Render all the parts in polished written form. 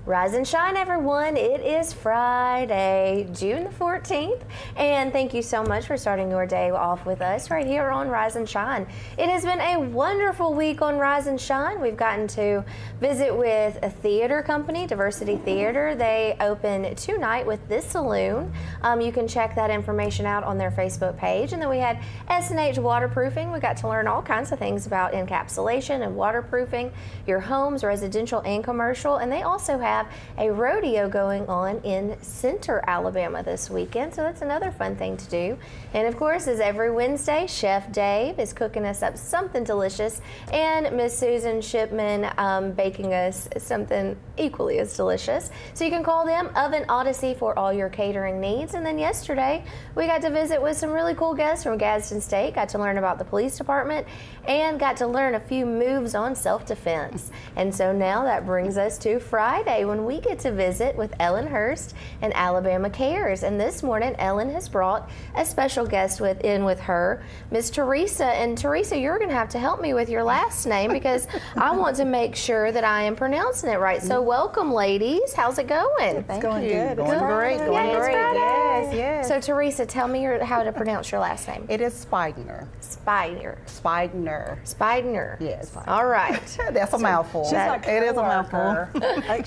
Rise and shine, everyone. It is Friday, June the 14th, and thank you so much for starting your day off with us right here on Rise and Shine. It has been a wonderful week on Rise and Shine. We've gotten to visit with a theater company, Diversity Theater. They open tonight with this saloon. You can check that information out on their Facebook page. And then we had S&H Waterproofing. We got to learn all kinds of things about encapsulation and waterproofing your homes, residential and commercial. And they also have a rodeo going on in Center, Alabama this weekend, so that's another fun thing to do. And of course, as every Wednesday, Chef Dave is cooking us up something delicious, and Miss Susan Shipman baking us something equally as delicious. So you can call them Oven Odyssey for all your catering needs. And then yesterday, we got to visit with some really cool guests from Gadsden State, got to learn about the police department, and got to learn a few moves on self-defense. And so now that brings us to Friday, when we get to visit with Ellen Hurst and Alabama Cares. And this morning, Ellen has brought a special guest with her, Miss Teresa. And Teresa, you're going to have to help me with your last name because I want to make sure that I am pronouncing it right. So welcome, ladies. How's it going? It's going good. Going great. Going great. Yes, yes. So Teresa, tell me how to pronounce your last name. It is Speigner. Speigner. Speigner. Speigner. Yes. All right. That's a mouthful. She's like it is a mouthful.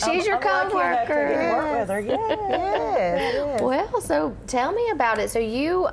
She's your coworker. Work with her. Yes. Well, so tell me about it. So you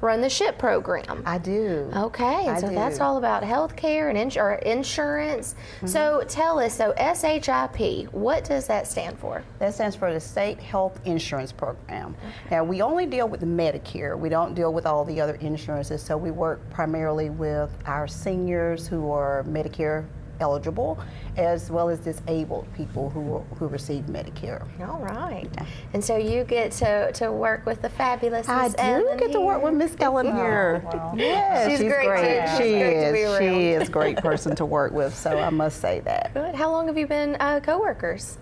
run the SHIP program. I do. Okay, and so that's all about healthcare and insurance. Mm-hmm. So tell us, so SHIP, what does that stand for? That stands for the State Health Insurance Program. Now, we only deal with Medicare. We don't deal with all the other insurances, so we work primarily with our seniors who are Medicare eligible, as well as disabled people who receive Medicare. All right. And so you get to work with the fabulous I Miss do Ellen get to work with Miss Ellen here. Wow. Yeah, She's great, too. She's great to be around. She is a great person to work with, so I must say that. Good. How long have you been co-workers?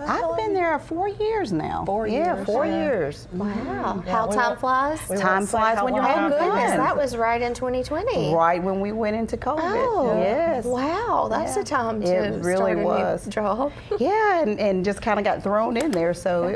I've been there 4 years now. 4 years. Yeah, 4 years. Wow. Yeah, How we time won't- flies? we Time won't say flies how when you're long having Oh, I've been goodness, there. that was right in 2020. Right when we went into COVID. Oh, Yes. wow, that's a time to It really start was. a new job. Yeah, and just kind of got thrown in there, so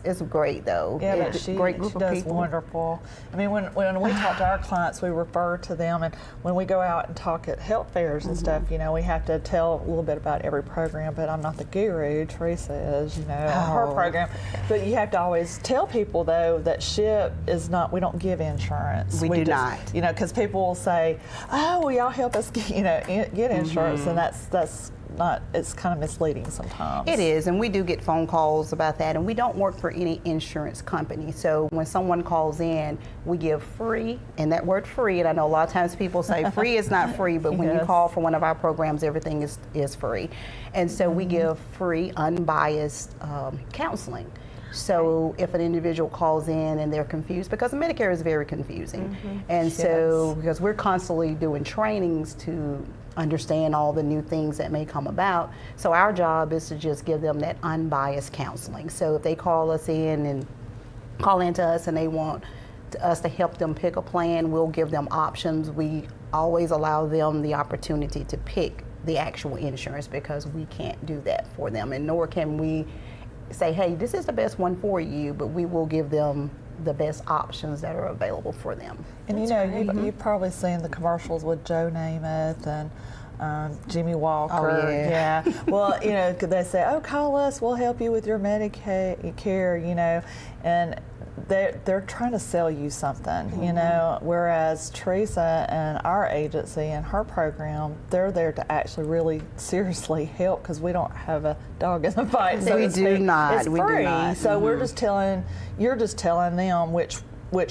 it's great though. Yeah, but It's a she great group of does people. wonderful. I mean, when we talk to our clients, we refer to them, and when we go out and talk at health fairs and stuff, you know, we have to tell a little bit about every program. But I'm not the guru. Teresa is, you know, on her program. But you have to always tell people though that SHIP is not. We don't give insurance. We do just, not. You know, because people will say, "Oh, well, y'all help us get, get insurance," and that's not. It's kind of misleading sometimes. It is, and we do get phone calls about that, and we don't work for any insurance company. So when someone calls in, we give free, and that word free, and I know a lot of times people say free is not free, but when you Yes. call for one of our programs, everything is free. And so we give free, unbiased counseling. So if an individual calls in and they're confused, because Medicare is very confusing, and so because we're constantly doing trainings to understand all the new things that may come about, so our job is to just give them that unbiased counseling. So if they call us in and call into us and they want us to help them pick a plan, we'll give them options. We always allow them the opportunity to pick the actual insurance because we can't do that for them, and nor can we say, hey, this is the best one for you, but we will give them the best options that are available for them. And you know, you've probably seen the commercials with Joe Namath and Jimmy Walker. Oh, yeah. Well, you know, they say, oh, call us, we'll help you with your Medicare, you know, and they're trying to sell you something, you know, whereas Teresa and our agency and her program, they're there to actually really seriously help because we don't have a dog in the fight. So We do not. It's We do free. not. So you're just telling them which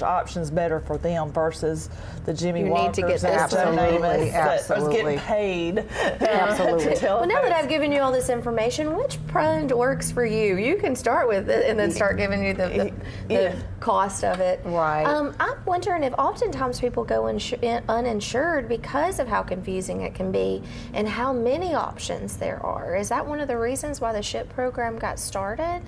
option's better for them versus the Jimmy You Walkers need to get and this Joe done. Namaths that is Absolutely. getting paid Absolutely. to tell Well, now that folks. I've given you all this information, which fund works for you? You can start with it and then start giving you the Yeah. cost of it. Right. I'm wondering if oftentimes people go uninsured because of how confusing it can be and how many options there are. Is that one of the reasons why the SHIP program got started?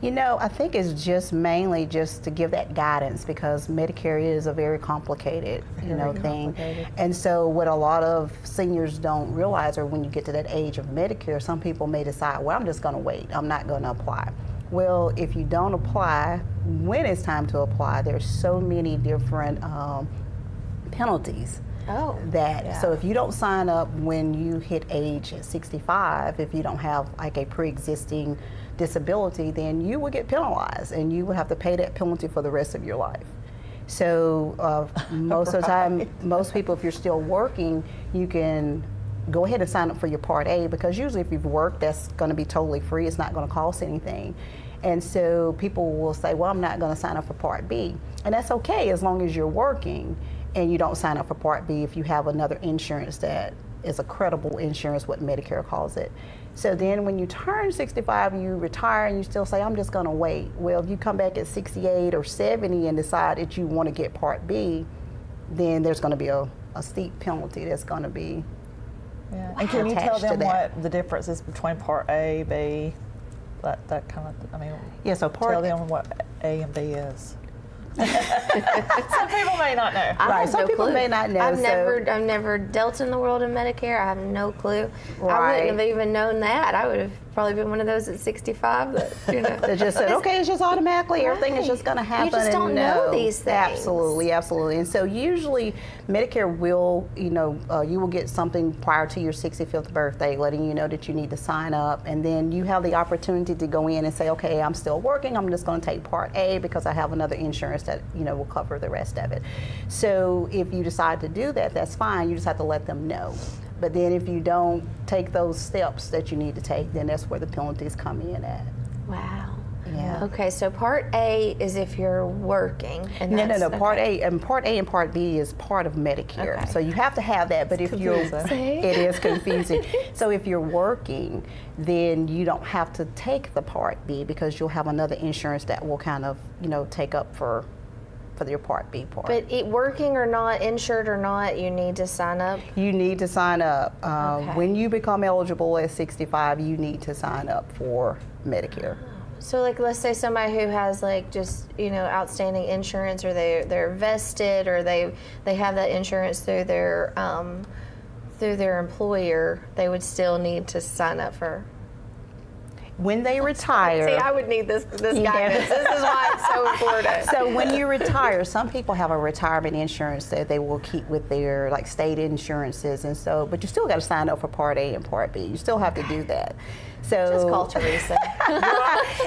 You know, I think it's just mainly just to give that guidance, because Medicare is a very complicated, thing. And so what a lot of seniors don't realize, or when you get to that age of Medicare, some people may decide, well, I'm just going to wait. I'm not going to apply. Well, if you don't apply, when it's time to apply, there's so many different penalties. So if you don't sign up when you hit age 65, if you don't have like a pre-existing disability, then you will get penalized and you will have to pay that penalty for the rest of your life. So most of the time, most people, if you're still working, you can go ahead and sign up for your Part A, because usually if you've worked, that's going to be totally free. It's not going to cost anything. And so people will say, well, I'm not going to sign up for Part B. And that's okay as long as you're working and you don't sign up for Part B if you have another insurance that is a credible insurance, what Medicare calls it. So then when you turn 65, you retire and you still say, I'm just going to wait. Well, if you come back at 68 or 70 and decide that you want to get Part B, then there's going to be a steep penalty that's going to be And can you tell them what the difference is between Part A, B, that kind of, so tell them what A and B is. Some people may not know. Right, some people may not know. I've never dealt in the world of Medicare. I have no clue. Right. I wouldn't have even known that. I would have probably been one of those at 65 that, that just said, okay, it's just automatically, everything is just going to happen. You just don't know these things. Absolutely. And so usually Medicare will, you will get something prior to your 65th birthday letting you know that you need to sign up, and then you have the opportunity to go in and say, okay, I'm still working, I'm just going to take Part A because I have another insurance that, will cover the rest of it. So if you decide to do that, that's fine. You just have to let them know. But then if you don't take those steps that you need to take, then that's where the penalties come in at. Wow. Yeah. Okay, so Part A is if you're working. And No. Part A and Part B is part of Medicare. Okay. So you have to have that. But if it is confusing. So if you're working, then you don't have to take the Part B, because you'll have another insurance that will kind of, take up for your Part B part. But working or not, insured or not, you need to sign up? You need to sign up. Okay. When you become eligible at 65, you need to sign up for Medicare. So, like, let's say somebody who has, like, just, outstanding insurance, or they're vested, or they have that insurance through their employer, they would still need to sign up for. When they retire. See, I would need this guidance. This is why it's so important. So when you retire, some people have a retirement insurance that they will keep with their state insurances, and so, but you still got to sign up for Part A and Part B. You still have to do that. So just call Teresa.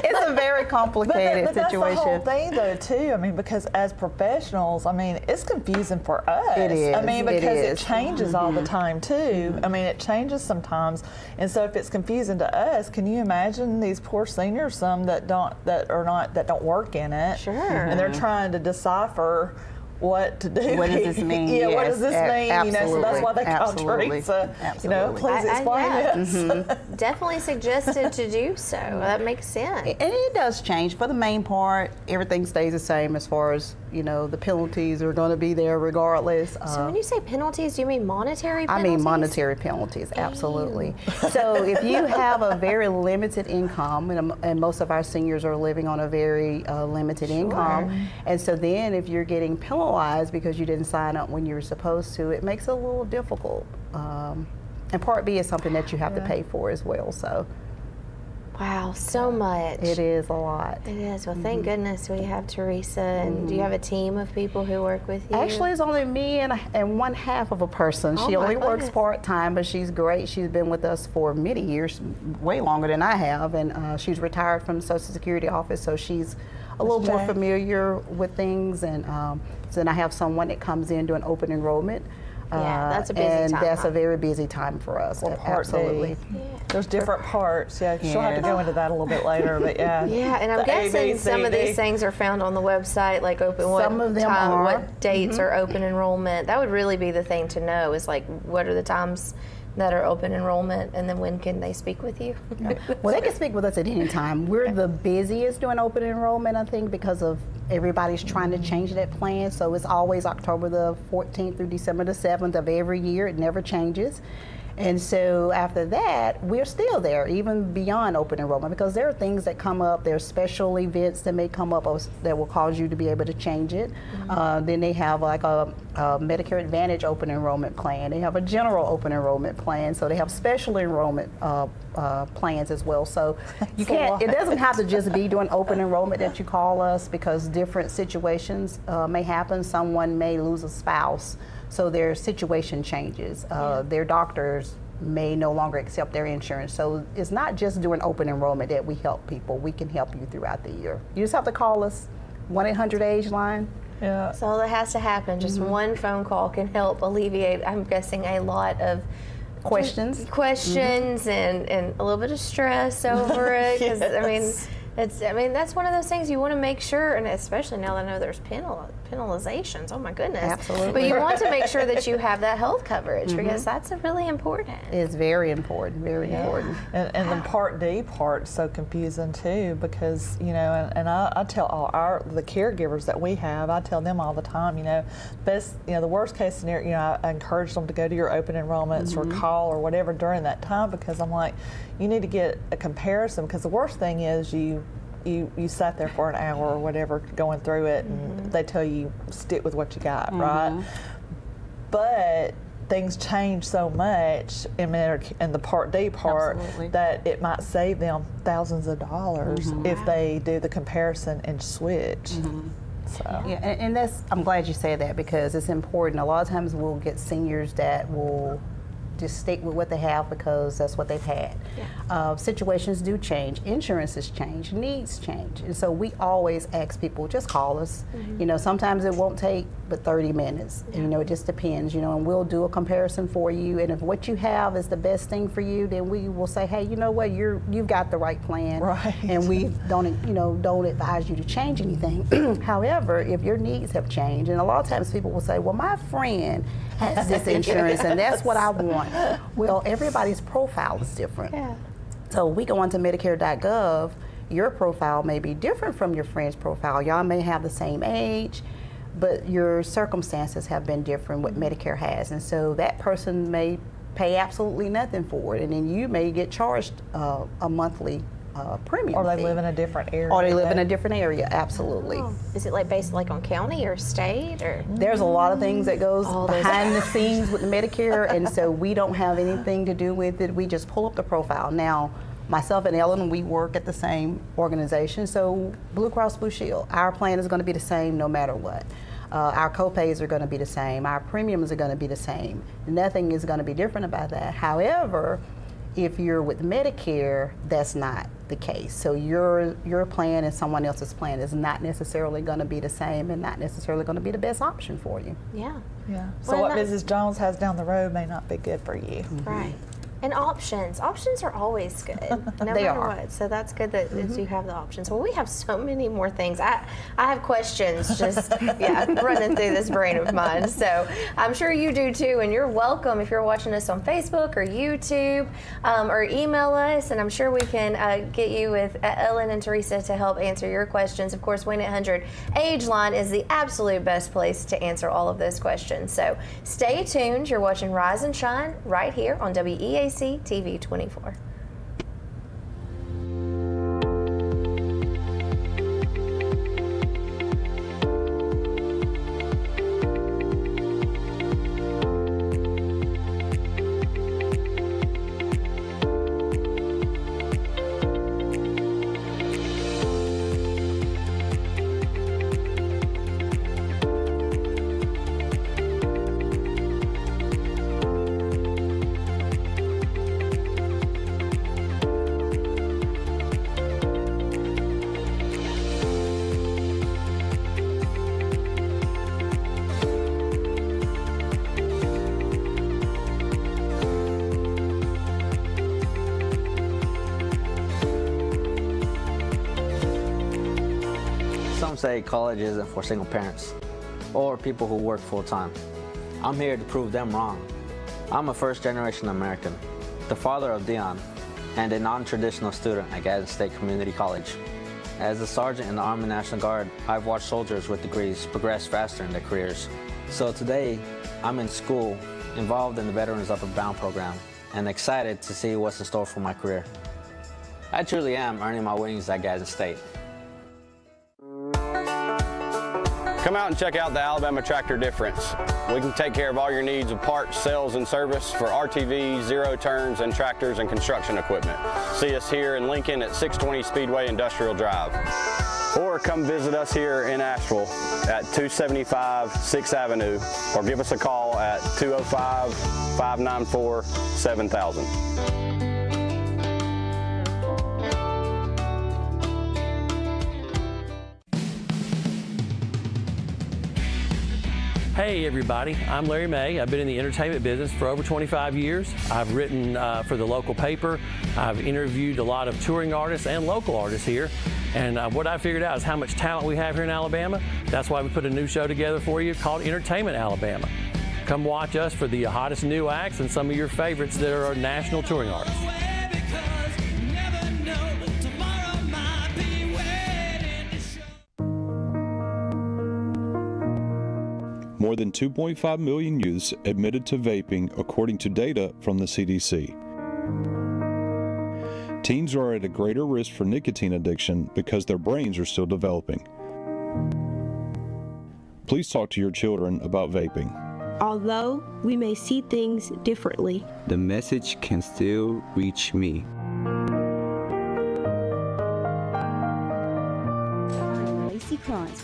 It's a very complicated but situation. That's the whole thing, though, too. Because as professionals, it's confusing for us. It is. Because it changes all the time, too. It changes sometimes, and so if it's confusing to us, can you imagine these poor seniors, some that don't work in it, Sure, and they're trying to decipher what to do. What does this mean? Yeah, what does this mean? Absolutely. So that's why they call Absolutely. Teresa. Absolutely. Please explain this. Definitely suggested to do so. That makes sense. And it does change. For the main part, everything stays the same as far as, the penalties are going to be there regardless. So when you say penalties, do you mean monetary penalties? I mean monetary penalties, absolutely. So if you have a very limited income, and most of our seniors are living on a very limited income, and so then if you're getting penalized because you didn't sign up when you were supposed to, it makes it a little difficult. And Part B is something that you have to pay for as well. So. Wow, so much. It is a lot. It is. Well, thank goodness we have Teresa. And do you have a team of people who work with you? Actually, it's only me and one half of a person. She only works part-time, but she's great. She's been with us for many years, way longer than I have, and she's retired from the Social Security office, so she's a little more familiar with things. And so then I have someone that comes in doing open enrollment. Yeah, that's a busy time. And that's a very busy time for us. Absolutely. There's different parts. Yeah, she'll have to go into that a little bit later, but yeah. Yeah, and I'm guessing some of these things are found on the website, like what dates are open enrollment. That would really be the thing to know, is what are the times that are open enrollment, and then when can they speak with you? Well, they can speak with us at any time. We're the busiest doing open enrollment, I think, because of everybody's trying to change that plan. So it's always October the 14th through December the 7th of every year. It never changes. And so after that, we're still there, even beyond open enrollment, because there are things that come up. There's special events that may come up that will cause you to be able to change it. Then they have like a Medicare Advantage open enrollment plan. They have a general open enrollment plan. So they have special enrollment plans as well. So you can't. It doesn't have to just be during open enrollment that you call us, because different situations may happen. Someone may lose a spouse. So their situation changes. Their doctors may no longer accept their insurance. So it's not just during open enrollment that we help people. We can help you throughout the year. You just have to call us, 1-800-AGE line. Yeah. That's all that has to happen. Just one phone call can help alleviate, I'm guessing, a lot of Questions. And a little bit of stress over it. Because I mean, that's one of those things you want to make sure, and especially now that I know there's penalizations. Oh my goodness! Absolutely. But you want to make sure that you have that health coverage because that's really important. It's very important. Very important. And the Part D part's so confusing too, because and I tell all the caregivers that we have, I tell them all the time, the worst case scenario, I encourage them to go to your open enrollments or call or whatever during that time, because I'm like, you need to get a comparison, because the worst thing is you sat there for an hour or whatever going through it, and they tell you stick with what you got, right? But things change so much in the Part D part that it might save them thousands of dollars if they do the comparison and switch. So. Yeah, and that's, I'm glad you said that, because it's important. A lot of times we'll get seniors that will just stick with what they have because that's what they've had. Situations do change, insurances change, needs change, and so we always ask people, just call us. Sometimes it won't take but 30 minutes. It just depends. And we'll do a comparison for you. And if what you have is the best thing for you, then we will say, hey, you know what, you've got the right plan, right? And we don't advise you to change anything. However, if your needs have changed, and a lot of times people will say, well, my friend has this insurance and that's what I want. Well, everybody's profile is different. So we go onto Medicare.gov, your profile may be different from your friend's profile. Y'all may have the same age, but your circumstances have been different, what Medicare has. And so that person may pay absolutely nothing for it, and then you may get charged a monthly premium Or they fee. live in a different area. Or they live in a different area, absolutely. Is it based on county or state or? There's a lot of things that goes behind the scenes with Medicare, and so we don't have anything to do with it. We just pull up the profile. Now, myself and Ellen, we work at the same organization, so Blue Cross Blue Shield, our plan is going to be the same no matter what. Our co-pays are going to be the same. Our premiums are going to be the same. Nothing is going to be different about that. However, if you're with Medicare, that's not the case. So your plan and someone else's plan is not necessarily going to be the same and not necessarily going to be the best option for you. Yeah. So what Mrs. Jones has down the road may not be good for you. Right. And options are always good, no They matter are. what. So that's good that you have the options. Well, we have so many more things. I have questions just running through this brain of mine. So I'm sure you do too. And you're welcome if you're watching us on Facebook or YouTube, or email us. And I'm sure we can get you with Ellen and Teresa to help answer your questions. Of course, 1-800-AGE line is the absolute best place to answer all of those questions. So stay tuned. You're watching Rise and Shine right here on WEAC TV 24. Some say college isn't for single parents or people who work full-time. I'm here to prove them wrong. I'm a first-generation American, the father of Dion, and a non-traditional student at Gadsden State Community College. As a sergeant in the Army National Guard, I've watched soldiers with degrees progress faster in their careers. So today, I'm in school, involved in the Veterans Upward Bound program, and excited to see what's in store for my career. I truly am earning my wings at Gadsden State. Come out and check out the Alabama Tractor difference. We can take care of all your needs of parts, sales, and service for RTVs, zero turns, and tractors and construction equipment. See us here in Lincoln at 620 Speedway Industrial Drive. Or come visit us here in Asheville at 275 6th Avenue, or give us a call at 205-594-7000. Hey everybody, I'm Larry May. I've been in the entertainment business for over 25 years. I've written for the local paper. I've interviewed a lot of touring artists and local artists here. And what I figured out is how much talent we have here in Alabama. That's why we put a new show together for you called Entertainment Alabama. Come watch us for the hottest new acts and some of your favorites that are national touring artists. More than 2.5 million youths admitted to vaping, according to data from the CDC. Teens are at a greater risk for nicotine addiction because their brains are still developing. Please talk to your children about vaping. Although we may see things differently, the message can still reach me.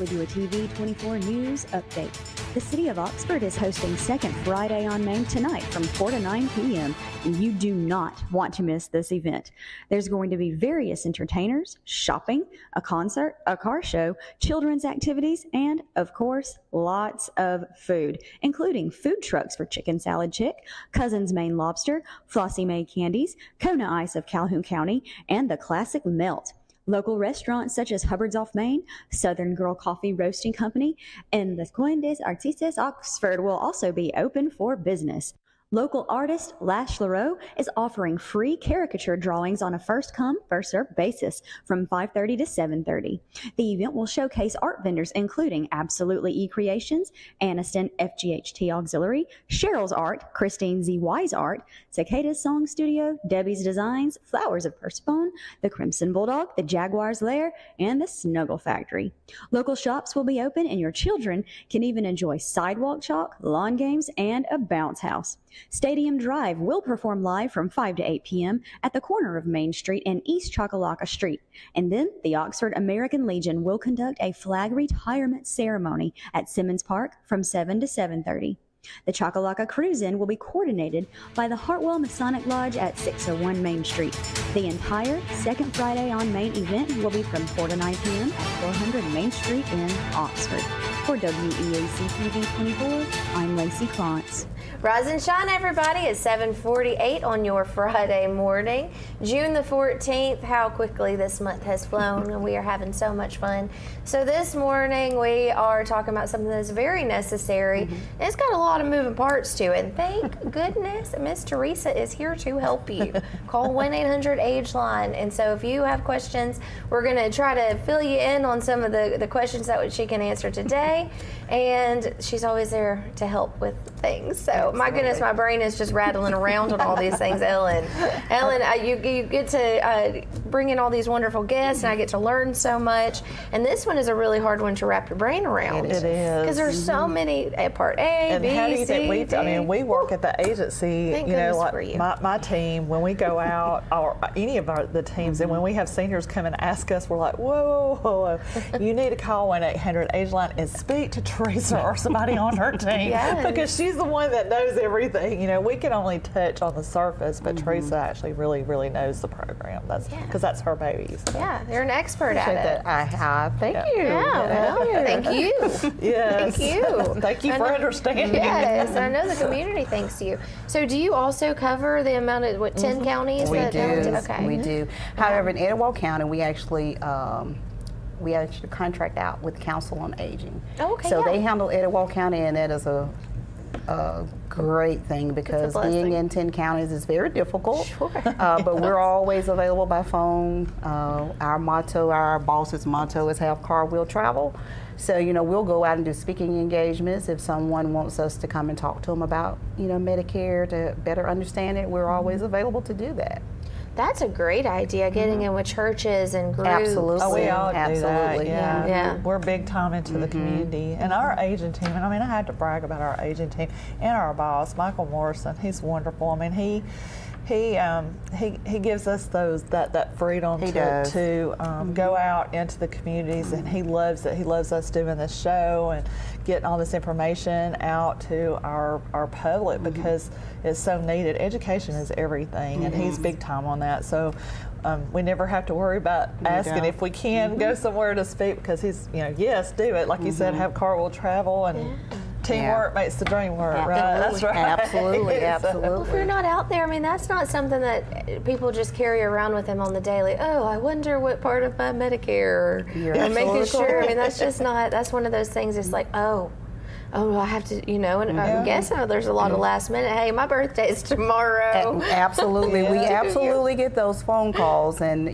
With your TV 24 News update. The City of Oxford is hosting Second Friday on Main tonight from 4 to 9 p.m. and you do not want to miss this event. There's going to be various entertainers, shopping, a concert, a car show, children's activities, and, of course, lots of food, including food trucks for Chicken Salad Chick, Cousin's Maine Lobster, Flossie Mae Candies, Kona Ice of Calhoun County, and the classic Melt. Local restaurants such as Hubbard's Off Main, Southern Girl Coffee Roasting Company, and the Coin des Artistes Oxford will also be open for business. Local artist Lash LaRoe is offering free caricature drawings on a first-come, first-served basis from 5:30 to 7:30. The event will showcase art vendors including Absolutely E-Creations, Aniston FGHT Auxiliary, Cheryl's Art, Christine Z. Wise Art, Cicada's Song Studio, Debbie's Designs, Flowers of Persephone, the Crimson Bulldog, the Jaguar's Lair, and the Snuggle Factory. Local shops will be open and your children can even enjoy sidewalk chalk, lawn games, and a bounce house. Stadium Drive will perform live from 5 to 8 p.m. at the corner of Main Street and East Chocolaca Street. And then the Oxford American Legion will conduct a flag retirement ceremony at Simmons Park from 7 to 7:30. The Chocolaca Cruise-In will be coordinated by the Hartwell Masonic Lodge at 601 Main Street. The entire Second Friday on Main event will be from 4 to 9 p.m. at 400 Main Street in Oxford. For WEAC TV 24, I'm Lacey Klontz. Rise and shine, everybody. It's 7:48 on your Friday morning. June the 14th. How quickly this month has flown, and we are having so much fun. So this morning we are talking about something that's very necessary. And it's got a lot of moving parts to it. And thank goodness Miss Teresa is here to help you. Call 1-800-AGE-LINE. And so if you have questions, we're going to try to fill you in on some of the questions that she can answer today. And she's always there to help with things. So my goodness, my brain is just rattling around on all these things. Ellen, you get to bring in all these wonderful guests, and I get to learn so much. And this one is a really hard one to wrap your brain around. It is. Because there's so many, part A, and B, how do you C, think D. I mean, we work at the agency, Thank you know, goodness like for you. my team, when we go out, or any of the teams, and when we have seniors come and ask us, we're like, whoa, you need to call 1-800-AGE-LINE and speak to Teresa or somebody on her team. Yes. Because she's the one that knows everything. You know, we can only touch on the surface, but Teresa actually really, really knows the program. That's because that's her baby. So. Yeah, you're an expert at it. I have. Thank you. Yeah, well, thank you. Yes. Thank you. Thank you for understanding. Yes, I know the community thanks you. So do you also cover the amount of, 10 counties? We that do. Okay. We do. However, in Etowah County, we actually contract out with Council on Aging. Oh, okay, So yeah. they handle Etowah County, and that is a great thing because blessing. being in 10 counties is very difficult. Sure. But we're always available by phone. Our motto, our boss's motto is have car, will travel. So, we'll go out and do speaking engagements. If someone wants us to come and talk to them about, Medicare to better understand it, we're always available to do that. That's a great idea, getting in with churches and groups. Absolutely. Oh, we all do that. Absolutely. Yeah. We're big time into the community. And our agent team, and I had to brag about our agent team and our boss, Michael Morrison. He's wonderful. He gives us that freedom to go out into the communities, and he loves it. He loves us doing this show and getting all this information out to our public because it's so needed. Education is everything, and he's big time on that. So we never have to worry about asking if we can go somewhere to speak because he's, yes, do it. Like you said, have car, will travel, and teamwork makes the dream work, right? That's right. Absolutely, absolutely. Well, if you're not out there, that's not something that people just carry around with them on the daily. Oh, I wonder what part of my Medicare, or making sure. That's just not, that's one of those things. It's like, oh, I have to, and I'm guessing there's a lot of last minute, hey, my birthday's tomorrow. Absolutely. We absolutely get those phone calls, and,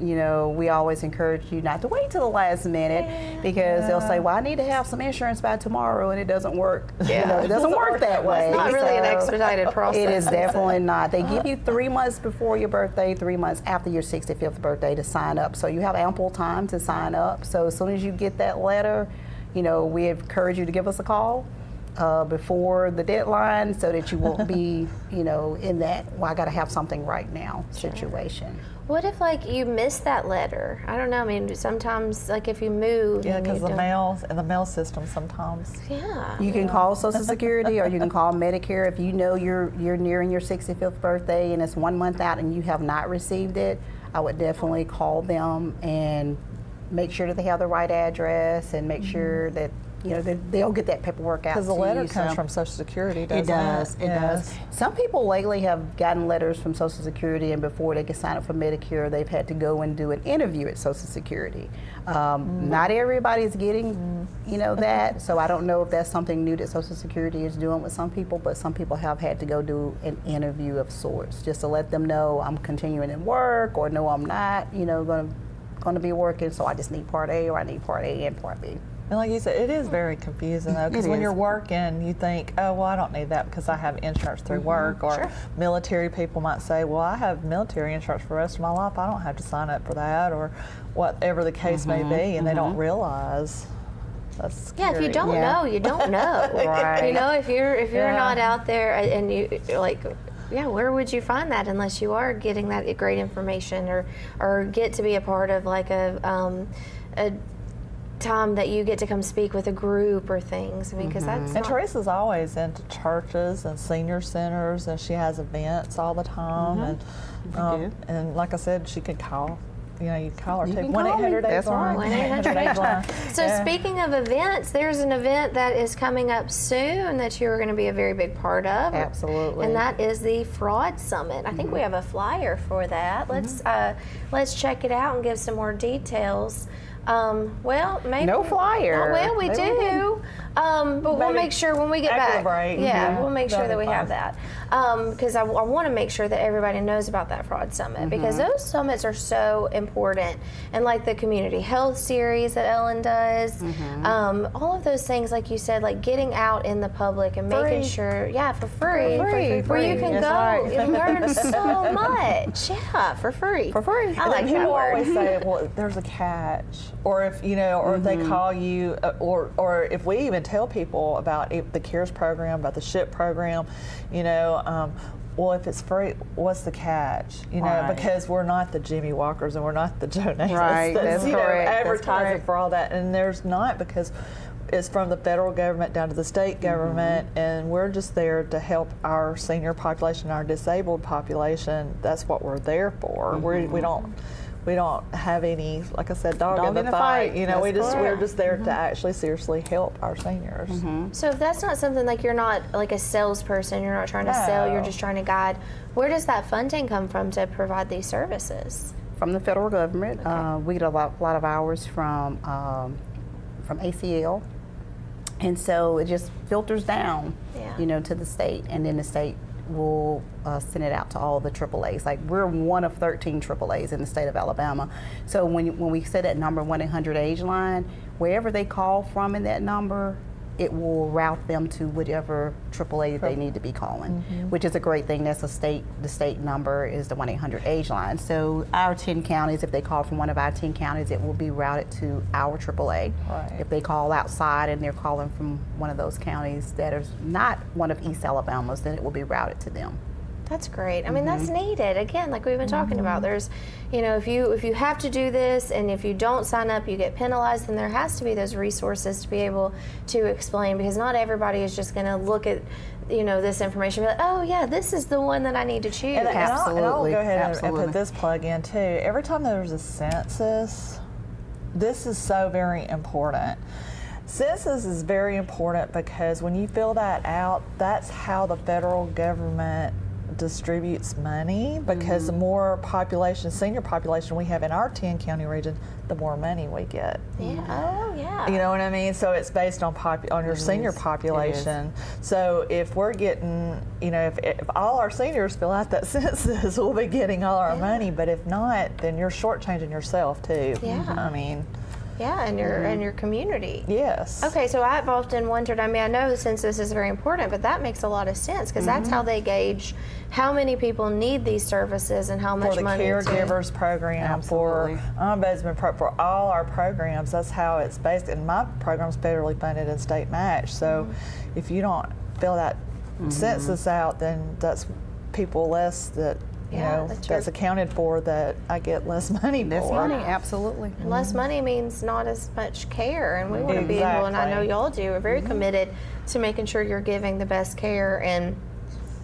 we always encourage you not to wait till the last minute because they'll say, well, I need to have some insurance by tomorrow, and it doesn't work. It doesn't work that way. It's not really an expedited process. It is definitely not. They give you 3 months before your birthday, 3 months after your 65th birthday to sign up. So you have ample time to sign up. So as soon as you get that letter, we encourage you to give us a call before the deadline so that you won't be, in that, I got to have something right now situation. What if, you miss that letter? I don't know. Sometimes, if you move. Yeah, because the mail system sometimes. Yeah. You can call Social Security or you can call Medicare if you know you're nearing your 65th birthday and it's 1 month out and you have not received it. I would definitely call them and make sure that they have the right address and make sure that they'll get that paperwork out. Because the letter comes from Social Security, doesn't it? It does. Some people lately have gotten letters from Social Security, and before they can sign up for Medicare, they've had to go and do an interview at Social Security. Not everybody's getting, that. So I don't know if that's something new that Social Security is doing with some people, but some people have had to go do an interview of sorts just to let them know I'm continuing in work, or no, I'm not, going to be working. So I just need Part A, or I need Part A and Part B. And like you said, it is very confusing though, because when you're working, you think, oh, well, I don't need that because I have insurance through work, or military people might say, well, I have military insurance for the rest of my life. I don't have to sign up for that, or whatever the case may be, and they don't realize. That's scary. Yeah, if you don't know, you don't know. Right. If you're not out there and where would you find that unless you are getting that great information or get to be a part of a time that you get to come speak with a group or things, because that's and Teresa's always into churches and senior centers, and she has events all the time, and like I said, she could call. You call her too. 1-800-8 That's right. 1-800-8. So speaking of events, there's an event that is coming up soon that you're going to be a very big part of. Absolutely. And that is the Fraud Summit. I think we have a flyer for that. Let's check it out and give some more details. Maybe no flyer. Well, we do, but we'll make sure when we get back. Break. We'll make sure that we have that, because I want to make sure that everybody knows about that Fraud Summit, because those summits are so important, and like the community health series that Ellen does, all of those things, like you said, like getting out in the public and making sure, for free, where you can go and learn so much, for free. I like that people word. always say, well, there's a catch. Or if or if they call you, or if we even tell people about the CARES program, about the SHIP program, well, if it's free, what's the catch? Because we're not the Jimmy Walkers and we're not the Joe Nathans. Right, that's correct. Advertising for all that, and there's not, because it's from the federal government down to the state government, and we're just there to help our senior population, our disabled population. That's what we're there for. We don't have any, like I said, dog in the fight. We're just there to actually seriously help our seniors. So if that's not something, like you're not like a salesperson, you're not trying to sell, you're just trying to guide, where does that funding come from to provide these services? From the federal government. We get a lot of hours from ACL. And so it just filters down, Yeah. to the state, and then the state will send it out to all the AAAs. Like, we're one of 13 AAAs in the state of Alabama. So when we say that number 1-800-AGE line, wherever they call from in that number, it will route them to whatever AAA they need to be calling, which is a great thing. That's the state number is the 1-800-AGE line. So our 10 counties, if they call from one of our 10 counties, it will be routed to our AAA. Right. If they call outside and they're calling from one of those counties that is not one of East Alabama's, then it will be routed to them. That's great. I mean, that's needed. Again, like we've been talking about, there's, if you have to do this and if you don't sign up, you get penalized, then there has to be those resources to be able to explain, because not everybody is just going to look at, this information and be like, oh yeah, this is the one that I need to choose. And I'll go ahead and Absolutely. put this plug in too. Every time there's a census, this is so very important. Census is very important because when you fill that out, that's how the federal government distributes money, because the more senior population we have in our 10 county region, the more money we get. Yeah. Oh yeah. You know what I mean? So it's based on your senior population. So if we're getting, if all our seniors fill out that census, we'll be getting all our money. But if not, then you're shortchanging yourself too. Yeah. I mean. Yeah, and your community. Yes. Okay, so I've often wondered, I know the census is very important, but that makes a lot of sense, because that's how they gauge how many people need these services and how much money for the caregivers program, for ombudsman, for all our programs. That's how it's based. And my program's federally funded and state matched. So if you don't fill that census out, then that's people less that that's accounted for, that I get less money Less for. money, absolutely. Less money means not as much care, and we want to be able, and I know y'all do, are very committed to making sure you're giving the best care and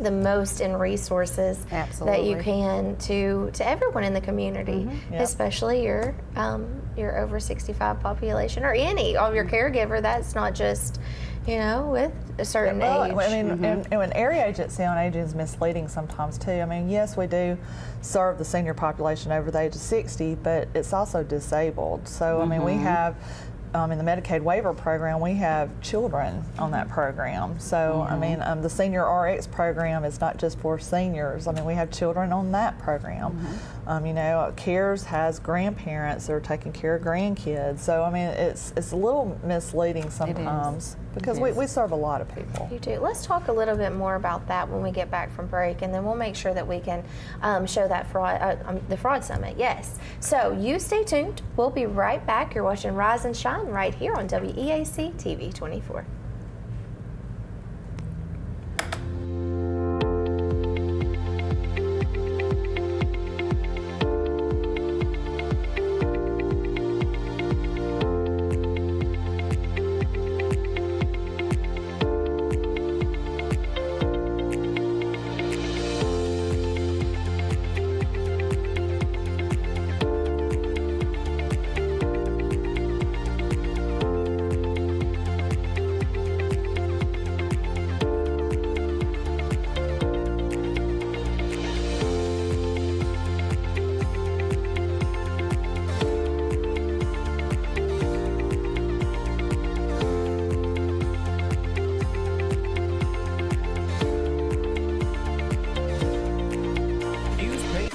the most in resources that you can to everyone in the community, especially your over 65 population, or any of your caregiver. That's not just with a certain age. I mean, and an area agency on aging is misleading sometimes too. I mean, yes, we do serve the senior population over the age of 60, but it's also disabled. So, I mean, we have, in the Medicaid waiver program, we have children on that program. So, I mean, the Senior RX program is not just for seniors. I mean, we have children on that program. CARES has grandparents that are taking care of grandkids. So, I mean, it's a little misleading sometimes, because we serve a lot of people. You do. Let's talk a little bit more about that when we get back from break, and then we'll make sure that we can show that the Fraud Summit. Yes. So you stay tuned. We'll be right back. You're watching Rise and Shine right here on WEAC TV 24.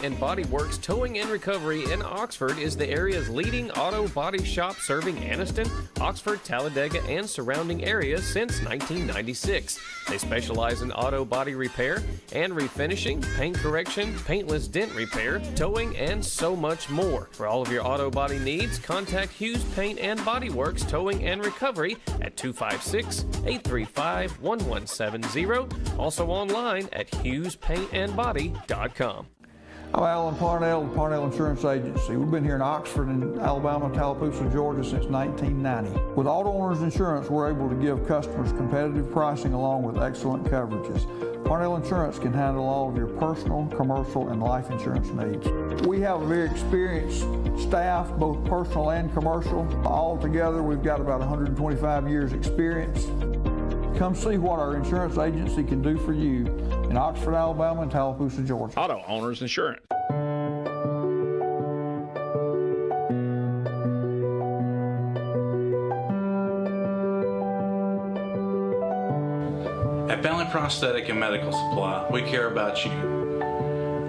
and Body Works Towing and Recovery in Oxford is the area's leading auto body shop, serving Anniston, Oxford, Talladega, and surrounding areas since 1996. They specialize in auto body repair and refinishing, paint correction, paintless dent repair, towing, and so much more. For all of your auto body needs, contact Hughes Paint and Body Works Towing and Recovery at 256-835-1170. Also online at HughesPaintandBody.com. I'm Alan Parnell with Parnell Insurance Agency. We've been here in Oxford and Alabama, Tallapoosa, Georgia since 1990. With Auto Owners Insurance, we're able to give customers competitive pricing along with excellent coverages. Parnell Insurance can handle all of your personal, commercial, and life insurance needs. We have a very experienced staff, both personal and commercial. All together, we've got about 125 years experience. Come see what our insurance agency can do for you in Oxford, Alabama, and Tallapoosa, Georgia. Auto Owners Insurance. Prosthetic and Medical Supply, we care about you.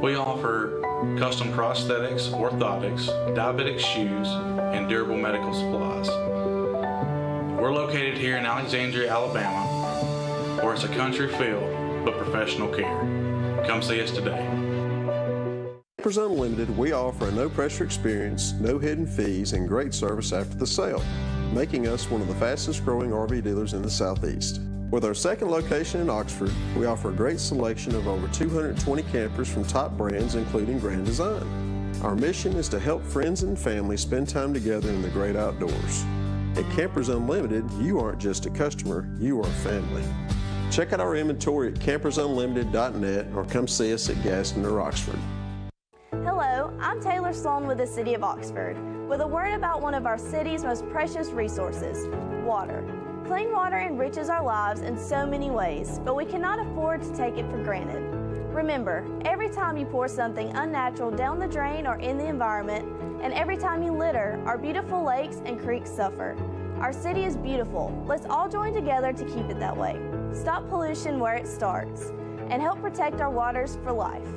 We offer custom prosthetics, orthotics, diabetic shoes, and durable medical supplies. We're located here in Alexandria, Alabama, where it's a country feel, but professional care. Come see us today. Campers Unlimited, we offer a no-pressure experience, no hidden fees, and great service after the sale, making us one of the fastest-growing RV dealers in the Southeast. With our second location in Oxford, we offer a great selection of over 220 campers from top brands, including Grand Design. Our mission is to help friends and family spend time together in the great outdoors. At Campers Unlimited, you aren't just a customer, you are family. Check out our inventory at campersunlimited.net or come see us at Gaston or Oxford. Hello, I'm Taylor Sloan with the City of Oxford, with a word about one of our city's most precious resources, water. Clean water enriches our lives in so many ways, but we cannot afford to take it for granted. Remember, every time you pour something unnatural down the drain or in the environment, and every time you litter, our beautiful lakes and creeks suffer. Our city is beautiful. Let's all join together to keep it that way. Stop pollution where it starts, and help protect our waters for life.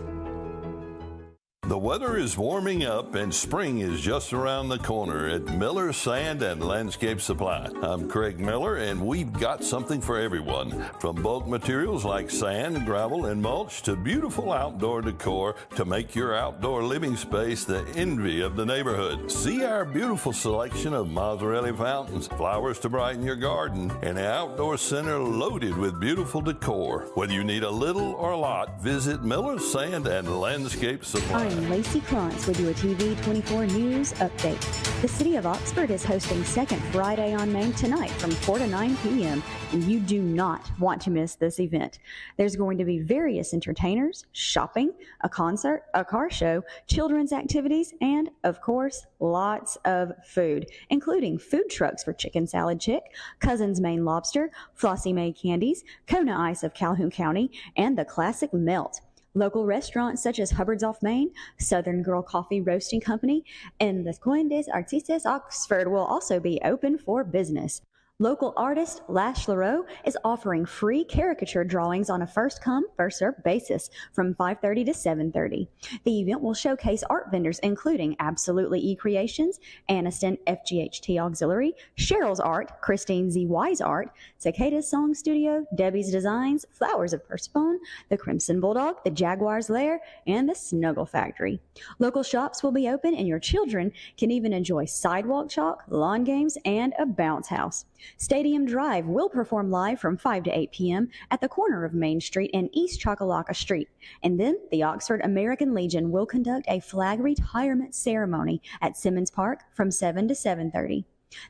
The weather is warming up and spring is just around the corner at Miller Sand and Landscape Supply. I'm Craig Miller and we've got something for everyone. From bulk materials like sand, gravel, and mulch to beautiful outdoor decor to make your outdoor living space the envy of the neighborhood. See our beautiful selection of Mazzarelli fountains, flowers to brighten your garden, and an outdoor center loaded with beautiful decor. Whether you need a little or a lot, visit Miller Sand and Landscape Supply. I'm Lacey Klontz with your TV 24 News Update. The City of Oxford is hosting Second Friday on Main tonight from 4 to 9 p.m., and you do not want to miss this event. There's going to be various entertainers, shopping, a concert, a car show, children's activities, and, of course, lots of food, including food trucks for Chicken Salad Chick, Cousin's Maine Lobster, Flossie Mae Candies, Kona Ice of Calhoun County, and the classic Melt. Local restaurants such as Hubbard's Off Main, Southern Girl Coffee Roasting Company, and the Coin des Artistes Oxford will also be open for business. Local artist Lash LaRoe is offering free caricature drawings on a first-come, first-served basis from 5:30 to 7:30. The event will showcase art vendors including Absolutely E-Creations, Aniston FGHT Auxiliary, Cheryl's Art, Christine Z. Wise Art, Cicada's Song Studio, Debbie's Designs, Flowers of Persephone, the Crimson Bulldog, the Jaguar's Lair, and the Snuggle Factory. Local shops will be open and your children can even enjoy sidewalk chalk, lawn games, and a bounce house. Stadium Drive will perform live from 5 to 8 p.m. at the corner of Main Street and East Chocolaca Street. And then the Oxford American Legion will conduct a flag retirement ceremony at Simmons Park from 7 to 7:30.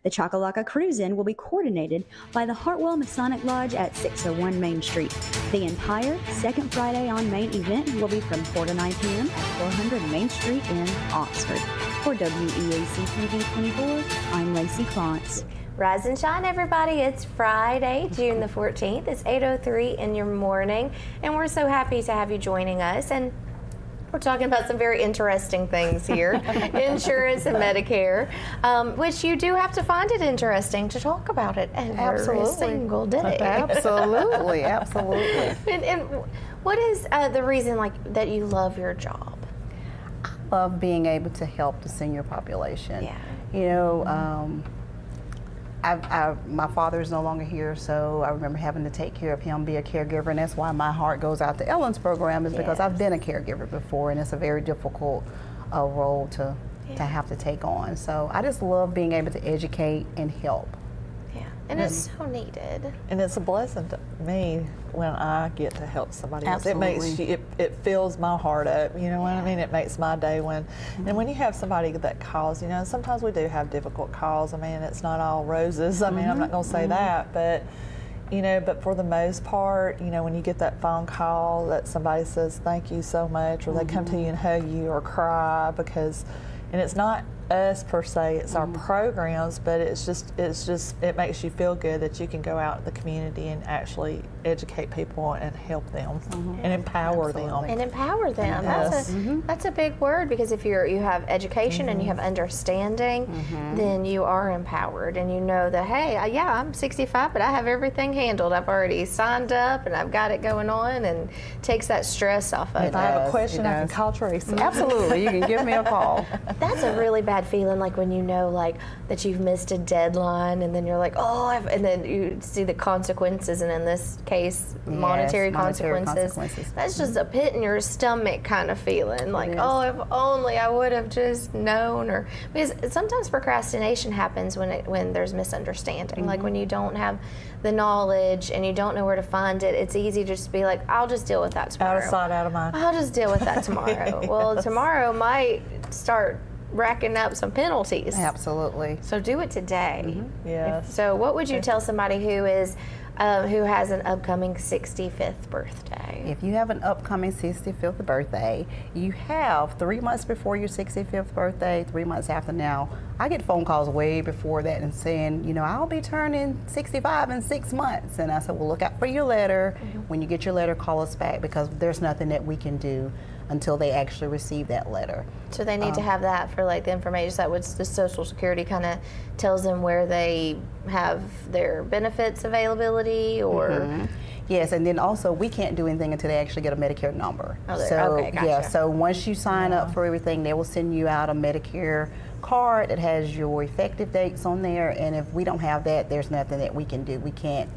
The Chocolaca Cruise-In will be coordinated by the Hartwell Masonic Lodge at 601 Main Street. The entire Second Friday on Main event will be from 4 to 9 p.m. at 400 Main Street in Oxford. For WEAC TV 24, I'm Lacey Klontz. Rise and shine, everybody. It's Friday, June the 14th. It's 8:03 in your morning, and we're so happy to have you joining us. And we're talking about some very interesting things here, insurance and Medicare, which you do have to find it interesting to talk about it every single day. Absolutely, absolutely. And what is the reason that you love your job? I love being able to help the senior population. Yeah. You know, my father is no longer here, so I remember having to take care of him, be a caregiver, and that's why my heart goes out to Ellen's program, is because I've been a caregiver before, and it's a very difficult role to have to take on. So I just love being able to educate and help. Yeah, and it's so needed. And it's a blessing to me when I get to help somebody else. Absolutely. It fills my heart up, you know what I mean? It makes my day and when you have somebody that calls, you know, sometimes we do have difficult calls. I mean, it's not all roses. I mean, I'm not going to say that, but you know, but for the most part, you know, when you get that phone call that somebody says thank you so much, or they come to you and hug you or cry and it's not us per se, it's our programs, but it makes you feel good that you can go out in the community and actually educate people and help them and empower them. And empower them. Yes. That's a big word, because if you have education and you have understanding, then you are empowered, and you know that, hey, I'm 65, but I have everything handled. I've already signed up and I've got it going on, and takes that stress off of it. If I have a question, I can call Teresa. Absolutely, you can give me a call. That's a really bad feeling, like when you know that you've missed a deadline, and then you're like, and then you see the consequences, and in this case, monetary consequences. That's just a pit in your stomach kind of feeling, like, if only I would have just known. Or because sometimes procrastination happens when there's misunderstanding, like when you don't have the knowledge and you don't know where to find it. It's easy to just be like, I'll just deal with that tomorrow. Out of sight, out of mind. I'll just deal with that tomorrow. Well, tomorrow might start racking up some penalties. Absolutely. So do it today. Yes. So what would you tell somebody who has an upcoming 65th birthday? If you have an upcoming 65th birthday, you have 3 months before your 65th birthday, 3 months after now. I get phone calls way before that and saying, I'll be turning 65 in 6 months. And I said, well, look out for your letter. When you get your letter, call us back, because there's nothing that we can do until they actually receive that letter. So they need to have that for the information. So that would the Social Security kind of tells them where they have their benefits availability, or. Yes, and then also we can't do anything until they actually get a Medicare number. Okay, gotcha. Yeah, so once you sign up for everything, they will send you out a Medicare card that has your effective dates on there, and if we don't have that, there's nothing that we can do. We can't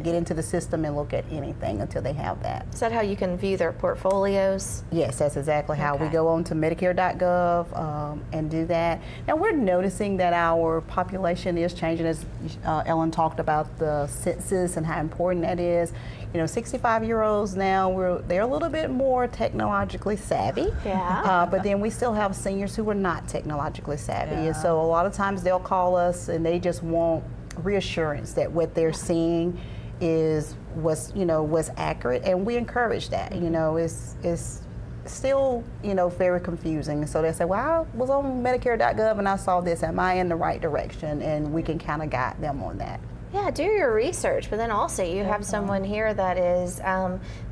get into the system and look at anything until they have that. Is that how you can view their portfolios? Yes, that's exactly how we go on to Medicare.gov and do that. Now we're noticing that our population is changing, as Ellen talked about the census and how important that is. 65-year-olds now, they're a little bit more technologically savvy. Yeah. But then we still have seniors who are not technically savvy. And so a lot of times they'll call us and they just want reassurance that what they're seeing was accurate, and we encourage that. It's still very confusing. So they say, well, I was on Medicare.gov and I saw this. Am I in the right direction? And we can kind of guide them on that. Yeah, do your research, but then also you have someone here that is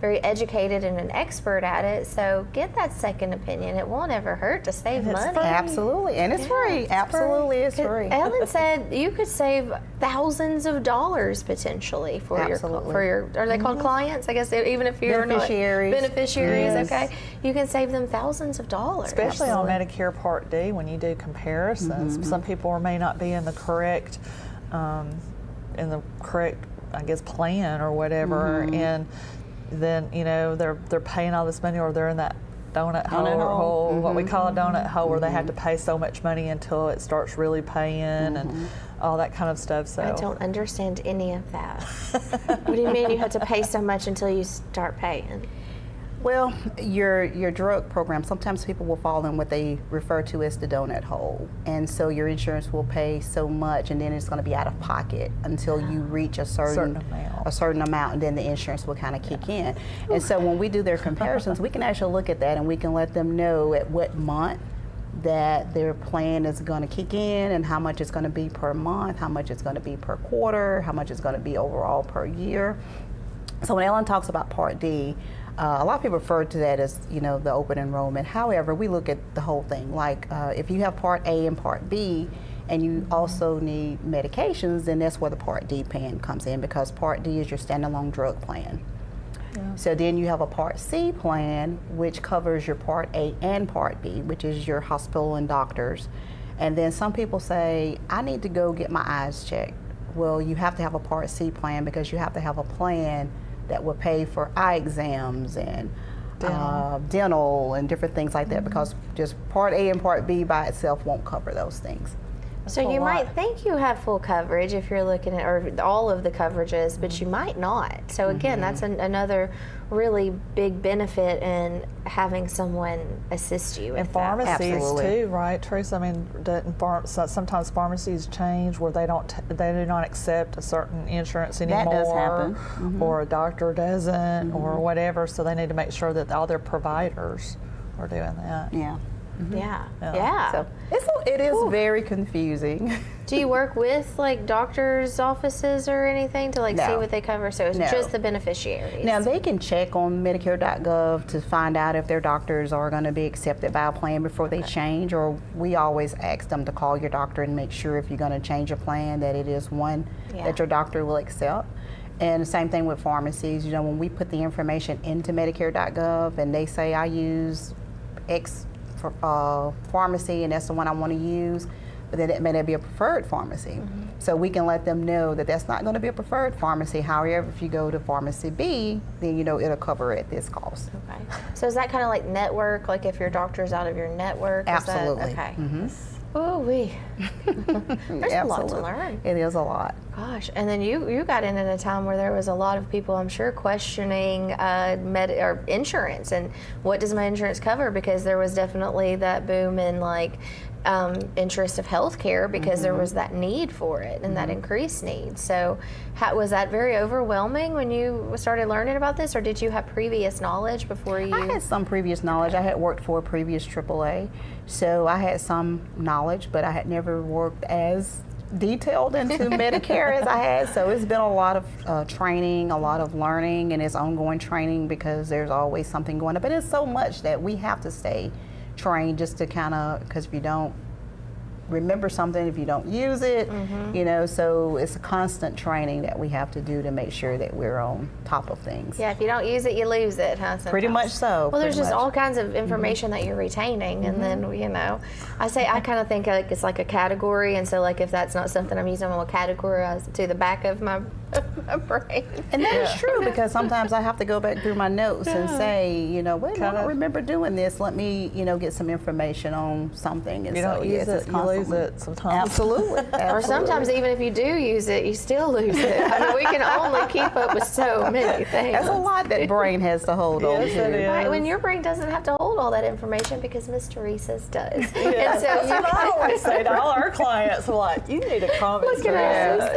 very educated and an expert at it, so get that second opinion. It won't ever hurt to save money. Absolutely, and it's free. Absolutely, it's free. Ellen said you could save thousands of dollars potentially for your are they called clients? I guess even if you're beneficiaries. Not beneficiaries, Yes. okay, you can save them thousands of dollars. Especially on Medicare Part D, when you do comparisons, some people may not be in the correct I guess, plan or whatever, and then they're paying all this money, or they're in that donut hole, what we call a donut hole, where they have to pay so much money until it starts really paying and all that kind of stuff. So I don't understand any of that. What do you mean you have to pay so much until you start paying? Well, your drug program, sometimes people will fall in what they refer to as the donut hole. And so your insurance will pay so much, and then it's going to be out of pocket until you reach a certain amount, and then the insurance will kind of kick in. And so when we do their comparisons, we can actually look at that, and we can let them know at what month that their plan is going to kick in, and how much it's going to be per month, how much it's going to be per quarter, how much it's going to be overall per year. So when Ellen talks about Part D, a lot of people refer to that as, the open enrollment. However, we look at the whole thing. Like if you have Part A and Part B, and you also need medications, then that's where the Part D plan comes in, because Part D is your standalone drug plan. Yeah. So then you have a Part C plan, which covers your Part A and Part B, which is your hospital and doctors. And then some people say, I need to go get my eyes checked. Well, you have to have a Part C plan, because you have to have a plan that will pay for eye exams and dental and different things like that, because just Part A and Part B by itself won't cover those things. So you might think you have full coverage if you're looking at, or all of the coverages, but you might not. So again, that's another really big benefit in having someone assist you. And pharmacies too, right, Teresa? I mean, sometimes pharmacies change where they do not accept a certain insurance anymore. That does happen. Or a doctor doesn't, or whatever. So they need to make sure that all their providers are doing that. Yeah. Yeah. So it is very confusing. Do you work with like doctors' offices or anything to like see what they cover? So it's just the beneficiaries. Now they can check on Medicare.gov to find out if their doctors are going to be accepted by a plan before they change, or we always ask them to call your doctor and make sure if you're going to change a plan that it is one that your doctor will accept. And the same thing with pharmacies. You know, when we put the information into Medicare.gov and they say I use X pharmacy and that's the one I want to use, but then it may not be a preferred pharmacy. So we can let them know that that's not going to be a preferred pharmacy. However, if you go to pharmacy B, then you know it'll cover at this cost. Okay. So is that kind of like network? Like if your doctor's out of your network? Absolutely. Is that, okay. Oh, there's a lot to learn. It is a lot. Gosh, and then you got in at a time where there was a lot of people, I'm sure, questioning or insurance and what does my insurance cover, because there was definitely that boom in like interest of healthcare because there was that need for it and that increased need. So was that very overwhelming when you started learning about this, or did you have previous knowledge before you? I had some previous knowledge. I had worked for a previous AAA, so I had some knowledge, but I had never worked as detailed into Medicare as I had. So it's been a lot of training, a lot of learning, and it's ongoing training because there's always something going on. But it's so much that we have to stay trained just to kind of, because if you don't remember something, if you don't use it, you know, so it's a constant training that we have to do to make sure that we're on top of things. Yeah, if you don't use it, you lose it, huh? Sometimes. Pretty much so. Well, there's just all kinds of information that you're retaining, and then, you know, I kind of think like it's like a category, and so like if that's not something I'm using, I'm going to categorize it to the back of my brain. And that is true, because sometimes I have to go back through my notes and say, you know, wait, I don't remember doing this. Let me, you know, get some information on something. And you don't use it, you lose it sometimes. Absolutely. Or sometimes even if you do use it, you still lose it. I mean, we can only keep up with so many things. That's a lot that brain has to hold on to. Right, when your brain doesn't have to hold all that information because Miss Teresa's does. Yeah. And so That's what I always say to all our clients. I'm like, you need a comment. Look at us.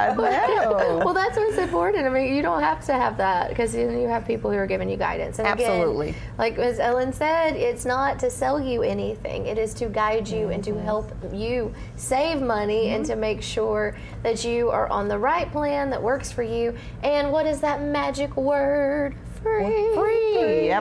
I know. Well, that's what's important. I mean, you don't have to have that because you have people who are giving you guidance. And Absolutely. Again, like as Ellen said, it's not to sell you anything. It is to guide you and to help you save money and to make sure that you are on the right plan that works for you. And what is that magic word? Free. Absolutely. And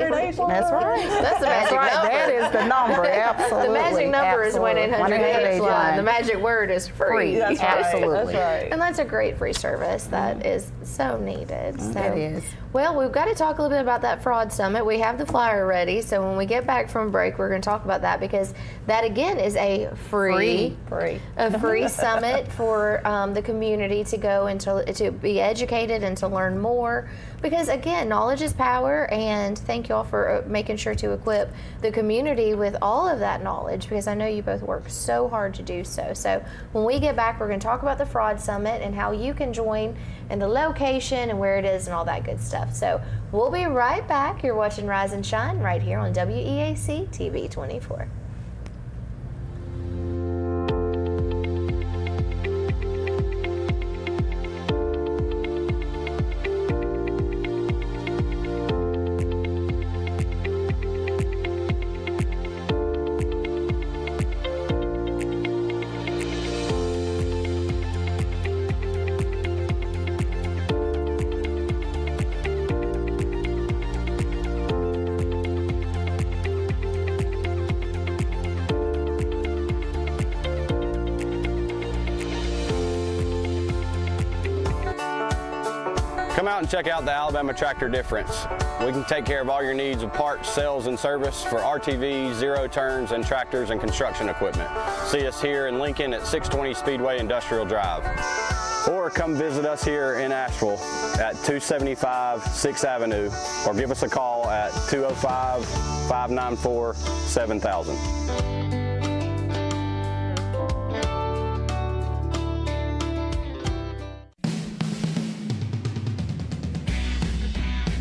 1-800-AGE. That's right. That's the magic number. That is the number. Absolutely. The magic number is 1-800-AGE. The magic word is free. That's right. Absolutely. That's right. And that's a great free service that is so needed. So, it is. Well, we've got to talk a little bit about that fraud summit. We have the flyer ready, so when we get back from break, we're going to talk about that because that again is a free summit for the community to go and to be educated and to learn more. Because again, knowledge is power, and thank you all for making sure to equip the community with all of that knowledge, because I know you both work so hard to do so. So when we get back, we're going to talk about the Fraud Summit and how you can join and the location and where it is and all that good stuff. So we'll be right back. You're watching Rise and Shine right here on WEAC TV 24. Come out and check out the Alabama Tractor Difference. We can take care of all your needs of parts, sales, and service for RTVs, zero turns, and tractors and construction equipment. See us here in Lincoln at 620 Speedway Industrial Drive. Or come visit us here in Asheville at 275 6th Avenue, or give us a call at 205-594-7000.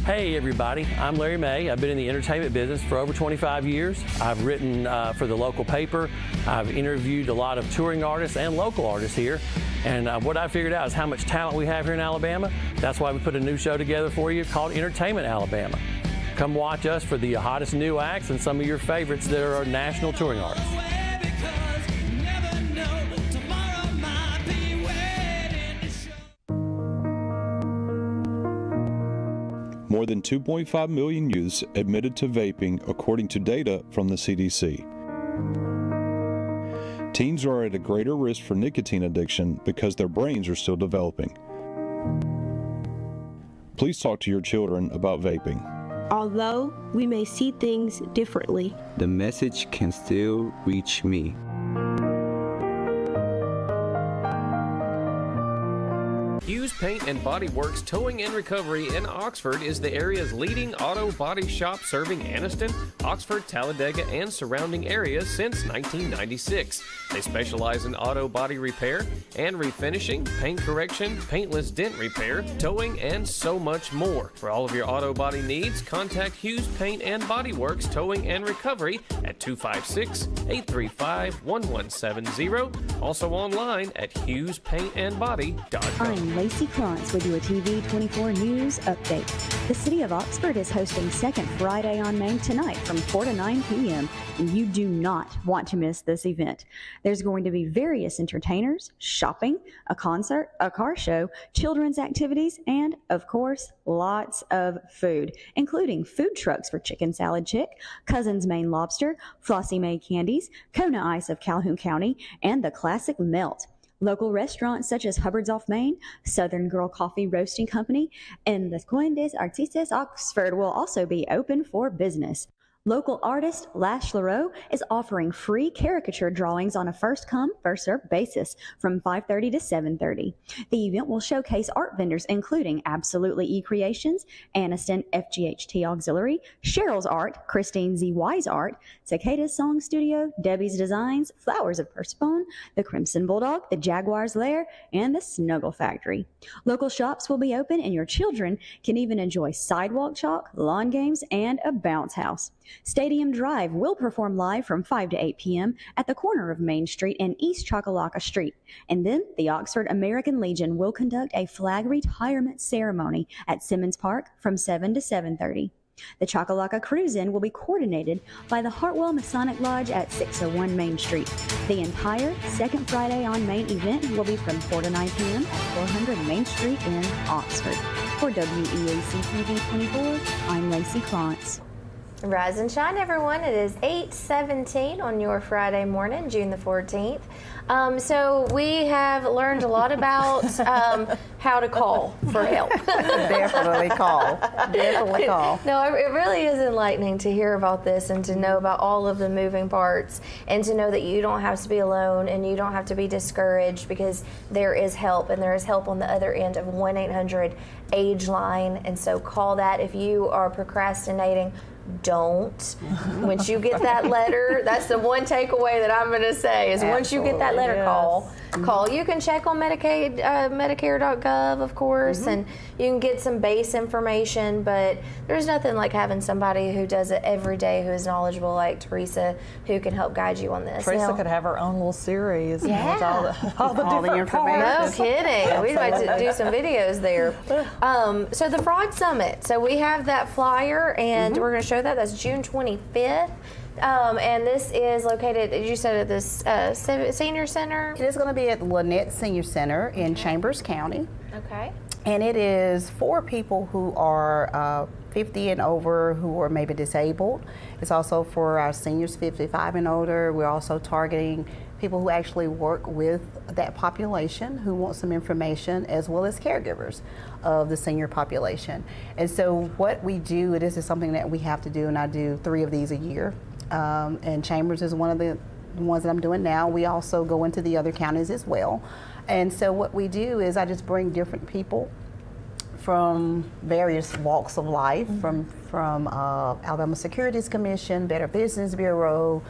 Hey everybody, I'm Larry May. I've been in the entertainment business for over 25 years. I've written for the local paper. I've interviewed a lot of touring artists and local artists here. And what I figured out is how much talent we have here in Alabama. That's why we put a new show together for you called Entertainment Alabama. Come watch us for the hottest new acts and some of your favorites that are national touring artists. More than 2.5 million youths admitted to vaping, according to data from the CDC. Teens are at a greater risk for nicotine addiction because their brains are still developing. Please talk to your children about vaping. Although we may see things differently, The message can still reach me. Hughes Paint and Body Works Towing and Recovery in Oxford is the area's leading auto body shop serving Anniston, Oxford, Talladega, and surrounding areas since 1996. They specialize in auto body repair and refinishing, paint correction, paintless dent repair, towing, and so much more. For all of your auto body needs, contact Hughes Paint and Body Works Towing and Recovery at 256-835-1170. Also online at hughespaintandbody.com. I'm Lacey Klontz with your TV 24 News Update. The City of Oxford is hosting Second Friday on Main tonight from 4 to 9 p.m., and you do not want to miss this event. There's going to be various entertainers, shopping, a concert, a car show, children's activities, and, of course, lots of food, including food trucks for Chicken Salad Chick, Cousin's Maine Lobster, Flossie Mae Candies, Kona Ice of Calhoun County, and the classic Melt. Local restaurants such as Hubbard's Off Main, Southern Girl Coffee Roasting Company, and the Coin des Artistes Oxford will also be open for business. Local artist Lash LaRoe is offering free caricature drawings on a first-come, first-served basis from 5:30 to 7:30. The event will showcase art vendors including Absolutely E-Creations, Anniston FGHT Auxiliary, Cheryl's Art, Christine Z. Wise Art, Cicada's Song Studio, Debbie's Designs, Flowers of Persephone, the Crimson Bulldog, the Jaguar's Lair, and the Snuggle Factory. Local shops will be open and your children can even enjoy sidewalk chalk, lawn games, and a bounce house. Stadium Drive will perform live from 5 to 8 p.m. at the corner of Main Street and East Chocolaca Street. And then the Oxford American Legion will conduct a flag retirement ceremony at Simmons Park from 7 to 7:30. The Chocolaca Cruise-In will be coordinated by the Hartwell Masonic Lodge at 601 Main Street. The entire Second Friday on Main event will be from 4 to 9 p.m. at 400 Main Street in Oxford. For WEAC TV 24, I'm Lacey Klontz. Rise and shine, everyone. It is 8:17 on your Friday morning, June the 14th. So we have learned a lot about how to call for help. Definitely call. Definitely call. No, it really is enlightening to hear about this and to know about all of the moving parts and to know that you don't have to be alone and you don't have to be discouraged because there is help, and there is help on the other end of 1-800-AGE line. And so call that if you are procrastinating. Don't. Once you get that letter, that's the one takeaway that I'm going to say is once you get that letter, call. You can check on Medicaid, Medicare.gov, of course, and you can get some base information, but there's nothing like having somebody who does it every day who is knowledgeable like Teresa who can help guide you on this. Teresa could have her own little series with all the All the different information. parts. No kidding. We'd like to do some videos there. So the Fraud Summit. So we have that flyer, and we're going to show that. That's June 25th. And this is located, you said, at this senior center? It is going to be at Lynette Senior Center in Chambers County. Okay. And it is for people who are 50 and over who are maybe disabled. It's also for our seniors 55 and older. We're also targeting people who actually work with that population who want some information, as well as caregivers of the senior population. And so what we do, this is something that we have to do, and I do 3 of these a year. And Chambers is one of the ones that I'm doing now. We also go into the other counties as well. And so what we do is I just bring different people from various walks of life, from Alabama Securities Commission, Better Business Bureau,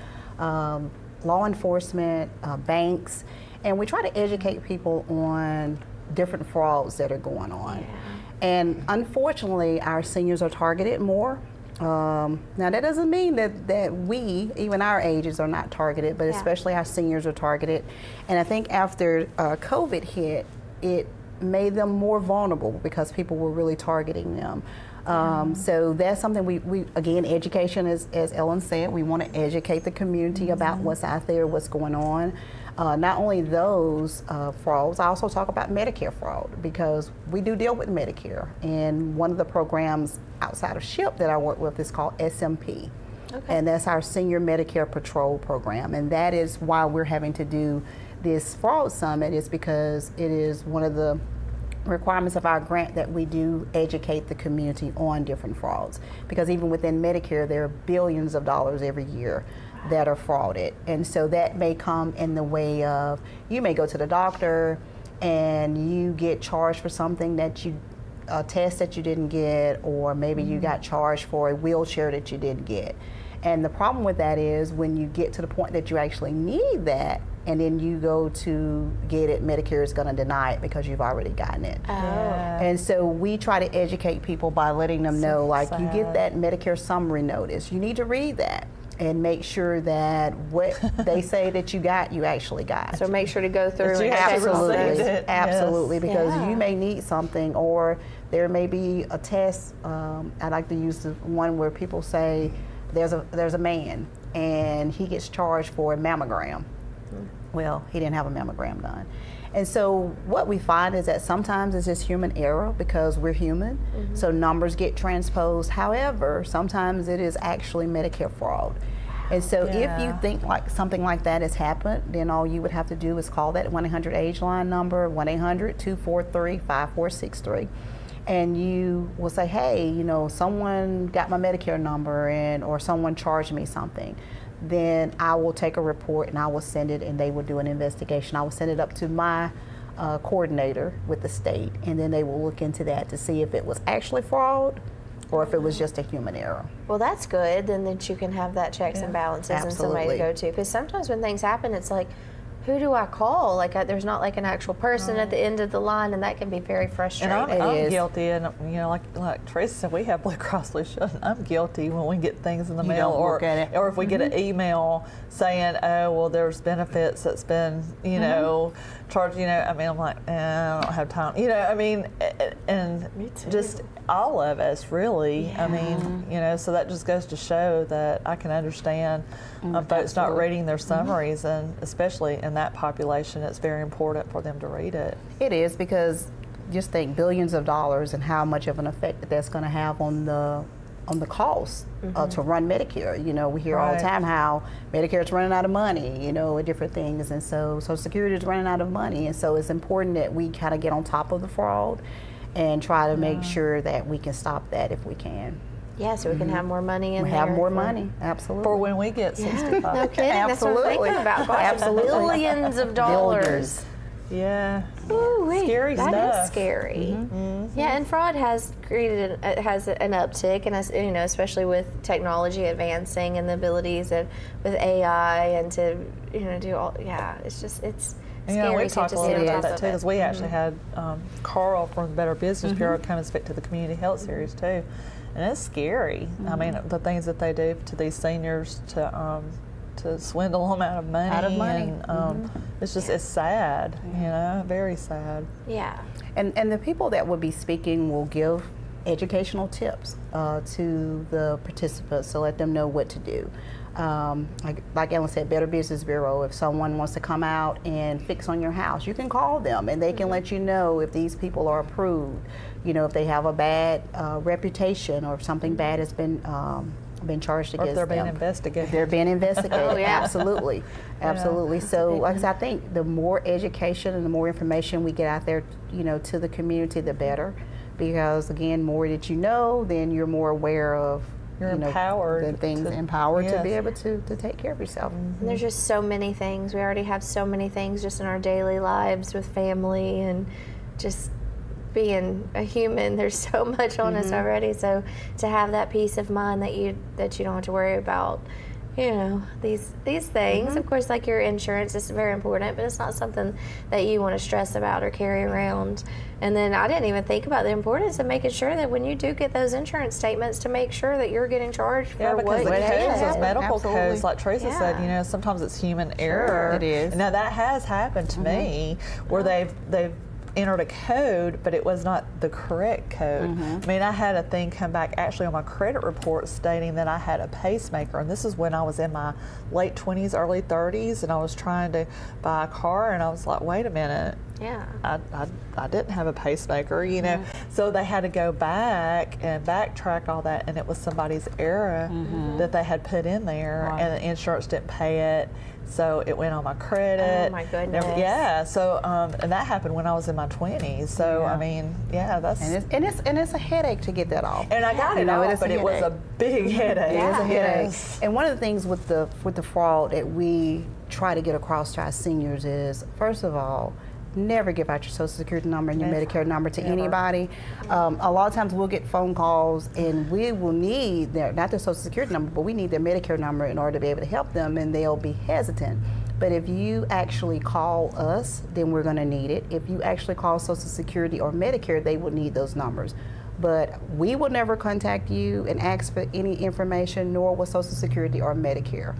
law enforcement, banks, and we try to educate people on different frauds that are going on. And unfortunately, our seniors are targeted more. Now that doesn't mean that we, even our ages, are not targeted, but especially our seniors are targeted. And I think after COVID hit, it made them more vulnerable because people were really targeting them. So that's something we again, education, as Ellen said, we want to educate the community about what's out there, what's going on. Not only those frauds, I also talk about Medicare fraud, because we do deal with Medicare. And one of the programs outside of SHIP that I work with is called SMP. And that's our Senior Medicare Patrol program. And that is why we're having to do this fraud summit, is because it is one of the requirements of our grant that we do educate the community on different frauds. Because even within Medicare, there are billions of dollars every year that are frauded. And so that may come in the way of, you may go to the doctor and you get charged for something that a test that you didn't get, or maybe you got charged for a wheelchair that you didn't get. And the problem with that is when you get to the point that you actually need that, and then you go to get it, Medicare is going to deny it because you've already gotten it. And so we try to educate people by letting them know, like, you get that Medicare summary notice, you need to read that and make sure that what they say that you got, you actually got. So make sure to go through and absolutely, because you may need something, or there may be a test. I like to use the one where people say there's a man and he gets charged for a mammogram. Well, he didn't have a mammogram done. And so what we find is that sometimes it's just human error, because we're human, so numbers get transposed. However, sometimes it is actually Medicare fraud. And so if you think like something like that has happened, then all you would have to do is call that 1-800-AGE line number, 1-800-243-5463. And you will say, hey, someone got my Medicare number, or someone charged me something. Then I will take a report and I will send it, and they will do an investigation. I will send it up to my coordinator with the state, and then they will look into that to see if it was actually fraud or if it was just a human error. Well, that's good, then that you can have that checks and balances and somebody to go to. Because sometimes when things happen, it's like, who do I call? Like, there's not like an actual person at the end of the line, and that can be very frustrating. And I'm guilty, and like Teresa said, we have Blue Cross Blue Shield. I'm guilty when we get things in the mail, or if we get an email saying, oh, well, there's benefits that's been, charged. I mean, I'm like, I don't have time. And just all of us, really. I mean, so that just goes to show that I can understand folks not reading their summaries, and especially in that population, it's very important for them to read it. It is, because just think billions of dollars and how much of an effect that's going to have on the cost to run Medicare. We hear all the time how Medicare is running out of money, with different things, and so Social Security is running out of money, and so it's important that we kind of get on top of the fraud and try to make sure that we can stop that if we can. Yeah, so we can have more money in there. Have more money, absolutely. For when we get 65. No kidding, that's what I'm thinking about. Gosh, Absolutely. Billions of dollars. Yeah. Ooh-wee. Scary stuff. That is scary. Yeah, and fraud has created an uptick, and especially with technology advancing and the abilities with AI and to do all. Yeah, it's scary. We talked a little bit about that too, it. because we actually had Carl from the Better Business Bureau come and speak to the Community Health Series too, and it's scary. I mean, the things that they do to these seniors to swindle them out of money. And, it's just, it's sad, very sad. Yeah. And the people that will be speaking will give educational tips to the participants to let them know what to do. Like Ellen said, Better Business Bureau, if someone wants to come out and fix on your house, you can call them and they can let you know if these people are approved, if they have a bad reputation, or if something bad has been charged against them. Or if they're being investigated. They're being investigated, absolutely. Absolutely. So, Yeah. like I said, I think the more education and the more information we get out there, to the community, the better. Because, again, more that you know, then you're more aware of You're empowered. The things empowered to be able to take care of yourself. And there's just so many things. We already have so many things just in our daily lives with family and just being a human. There's so much on us already. So to have that peace of mind that you don't have to worry about, these things. Of course, like your insurance is very important, but it's not something that you want to stress about or carry around. And then I didn't even think about the importance of making sure that when you do get those insurance statements, to make sure that you're getting charged for what because the codes, those medical Absolutely. codes, like Teresa said, sometimes it's human error. It is. Now that has happened to me, where they've entered a code, but it was not the correct code. I mean, I had a thing come back actually on my credit report stating that I had a pacemaker, and this is when I was in my late 20s, early 30s, and I was trying to buy a car, and I was like, wait a minute. Yeah. I didn't have a pacemaker, you know. So they had to go back and backtrack all that, and it was somebody's error that they had put in there, and the insurance didn't pay it. So it went on my credit. Oh my goodness. Yeah. So and that happened when I was in my 20s. So I mean, yeah, that's and it's a headache to get that off. And I got it off, but it was a big headache. It is a headache. Yes. And one of the things with the fraud that we try to get across to our seniors is, first of all, never give out your Social Security number and your Medicare number to anybody. A lot of times we'll get phone calls and we will need not their Social Security number, but we need their Medicare number in order to be able to help them, and they'll be hesitant. But if you actually call us, then we're going to need it. If you actually call Social Security or Medicare, they will need those numbers. But we will never contact you and ask for any information, nor will Social Security or Medicare.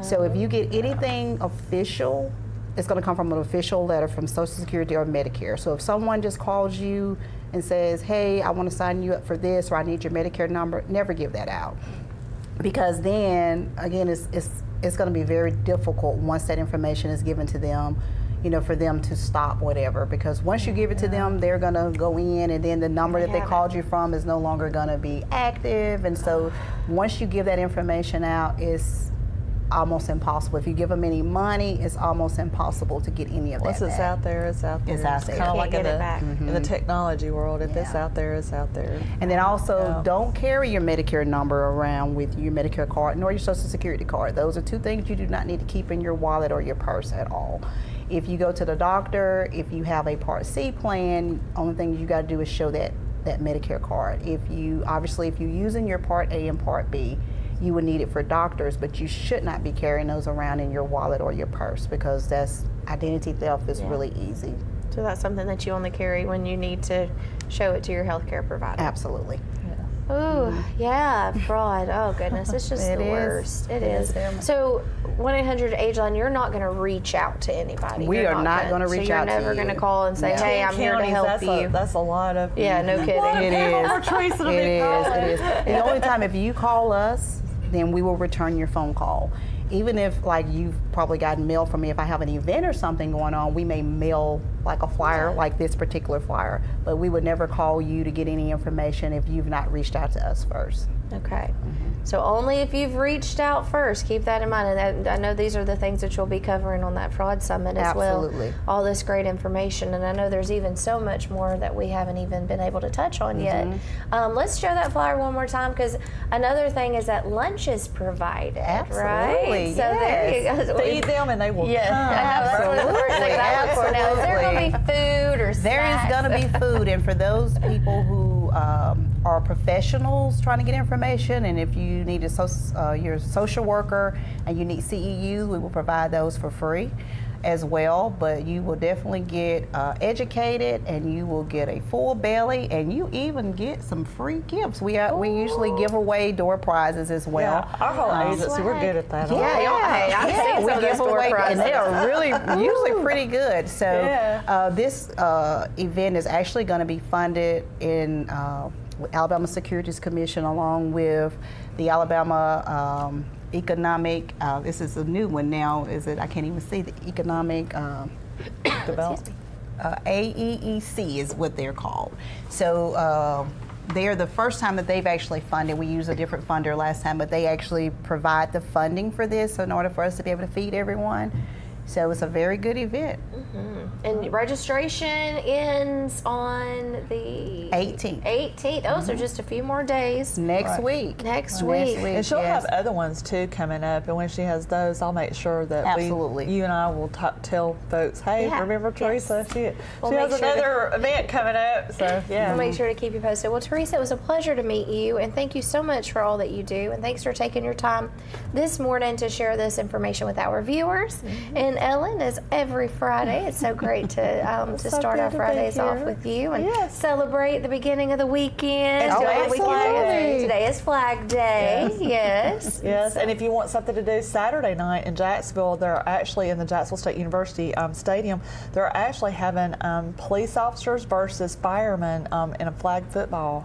So if you get anything official, it's going to come from an official letter from Social Security or Medicare. So if someone just calls you and says, hey, I want to sign you up for this, or I need your Medicare number, never give that out. Because then, again, it's going to be very difficult once that information is given to them, you know, for them to stop whatever. Because once you give it to them, they're going to go in, and then the number that they called you from is no longer going to be active. And so once you give that information out, it's almost impossible. If you give them any money, it's almost impossible to get any of that Once it's back. out there, it's out there. It's out there. Kind of like Can't in the technology world. If it's out there, it's out there. And then also, don't carry your Medicare number around with your Medicare card, nor your Social Security card. Those are two things you do not need to keep in your wallet or your purse at all. If you go to the doctor, if you have a Part C plan, only thing you got to do is show that Medicare card. If you're using your Part A and Part B, you would need it for doctors, but you should not be carrying those around in your wallet or your purse, because identity theft is really easy. So that's something that you only carry when you need to show it to your healthcare provider. Absolutely. Ooh, yeah, fraud. Oh goodness, it's just the worst. It is. So 1-800-AGE-LINE, you're not going to reach out to anybody. We are not going to reach out to you. So you're never going to call and say, hey, I'm here to help you. That's a lot of. Yeah, no kidding. It is. The only time if you call us, then we will return your phone call. Even if, like, you've probably gotten mail from me, if I have an event or something going on, we may mail like a flyer, like this particular flyer, but we would never call you to get any information if you've not reached out to us first. Okay. So only if you've reached out first. Keep that in mind. And I know these are the things that you'll be covering on that fraud summit as Absolutely. well. All this great information. And I know there's even so much more that we haven't even been able to touch on yet. Let's show that flyer one more time, because another thing is that lunch is provided. Absolutely. Right? So there you go. Feed them and they will come. Absolutely. Now, is there going to be food or snacks? There is going to be food, and for those people who are professionals trying to get information, and if you need you're a social worker and you need CEUs, we will provide those for free as well. But you will definitely get educated, and you will get a full belly, and you even get some free gifts. We usually give away door prizes as well. Yeah, our whole agency, we're good at that. We give away, and they are really usually pretty good. So this event is actually going to be funded in Alabama Securities Commission, along with the Alabama Economic, this is a new one now, I can't even see the Economic Development. AEEC is what they're called. So they're the first time that they've actually funded. We used a different funder last time, but they actually provide the funding for this in order for us to be able to feed everyone. So it's a very good event. And registration ends on the 18th. Oh, so just a few more days. Next week. Next week. And she'll have other ones too coming up, and when she has those, I'll make sure that you and I will tell folks, hey, remember Teresa? She has another event coming up, so We'll make sure to keep you posted. Well, Teresa, it was a pleasure to meet you, and thank you so much for all that you do, and thanks for taking your time this morning to share this information with our viewers. And Ellen, as every Friday, May. It's so great to So start good our to be Fridays off here. with you and Yes. celebrate the beginning of the weekend. Oh, absolutely. Today is Flag Day. Yes. Yes, and if you want something to do Saturday night in Jacksonville, they're actually in the Jacksonville State University Stadium. They're actually having police officers versus firemen in a flag football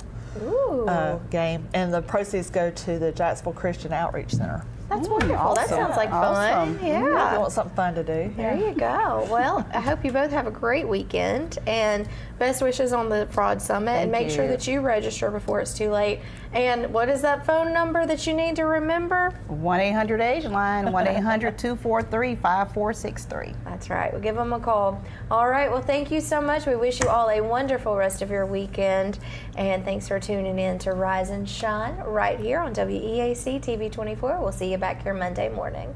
game, and the proceeds go to the Jacksonville Christian Outreach Center. That's wonderful. That sounds like fun. Yeah. If you want something fun to do. There you go. Well, I hope you both have a great weekend and best wishes on the Fraud Summit. And make sure that you register before it's too late. And what is that phone number that you need to remember? 1-800-AGE-LINE, 1-800-243-5463. That's right. We'll give them a call. All right. Well, thank you so much. We wish you all a wonderful rest of your weekend. And thanks for tuning in to Rise and Shine right here on WEAC TV 24. We'll see you back here Monday morning.